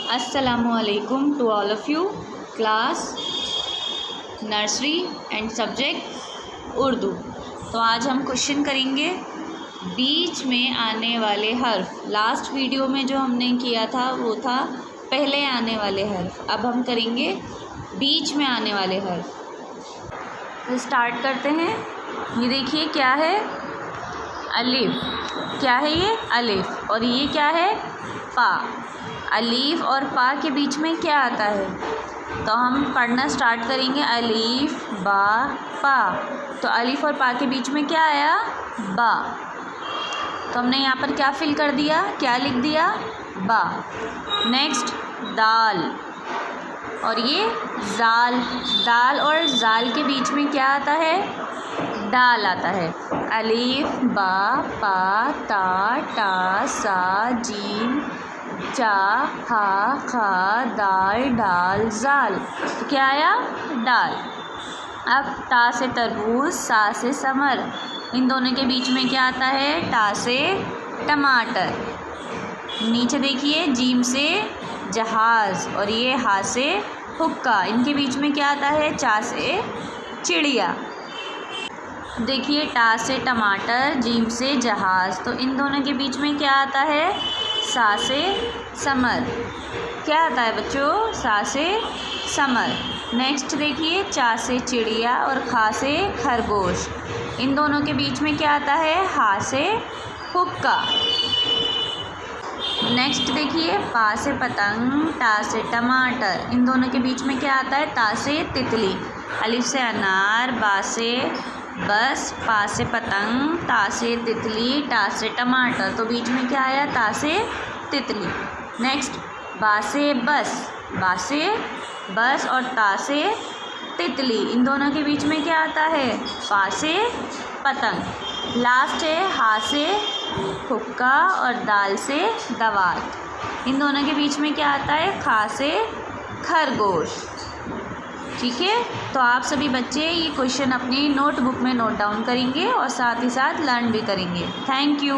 Assalamualaikum to all of you, class nursery and subject Urdu. तो आज हम क्वेश्चन करेंगे बीच में आने वाले हर्फ। लास्ट वीडियो में जो हमने किया था वो था पहले आने वाले हर्फ, अब हम करेंगे बीच में आने वाले हर्फ। तो स्टार्ट करते हैं। ये देखिए क्या है, अलिफ। क्या है ये? अलिफ। और ये क्या है? पा। अलीफ और पा के बीच में क्या आता है? तो हम पढ़ना स्टार्ट करेंगे। अलीफ बा पा। तो अलीफ और पा के बीच में क्या आया? बा। तो हमने यहाँ पर क्या फिल कर दिया, क्या लिख दिया? बा। नेक्स्ट दाल, और ये जाल। दाल और जाल के बीच में क्या आता है? दाल आता है। अलीफ बा पा ता टा सा जीम जा हा खा दाल डाल जाल। तो क्या आया? दाल। अब ता से तरबूज, सा से समर, इन दोनों के बीच में क्या आता है? टा से टमाटर। नीचे देखिए जीम से जहाज़, और ये हा से हुक्का, इनके बीच में क्या आता है? चा से चिड़िया। देखिए टा से टमाटर, जीम से जहाज़, तो इन दोनों के बीच में क्या आता है? सा से समर। क्या आता है बच्चों? सा से समर। नेक्स्ट देखिए चा से चिड़िया और खा से खरगोश, इन दोनों के बीच में क्या आता है? हा से हुक्का। नेक्स्ट देखिए पा से पतंग, टा से टमाटर, इन दोनों के बीच में क्या आता है? ता से तितली। अलिफ से अनार, बा से बस, पा से पतंग, ता से तितली, टा से टमाटर, तो बीच में क्या आया? ता से तितली। नेक्स्ट बा से बस, बा से बस और ता से तितली, इन दोनों के बीच में क्या आता है? पा से पतंग। लास्ट है हा से हुक्का और दाल से दवात, इन दोनों के बीच में क्या आता है? खा से खरगोश। ठीक है, तो आप सभी बच्चे ये क्वेश्चन अपनी नोटबुक में नोट डाउन करेंगे और साथ ही साथ लर्न भी करेंगे। Thank you.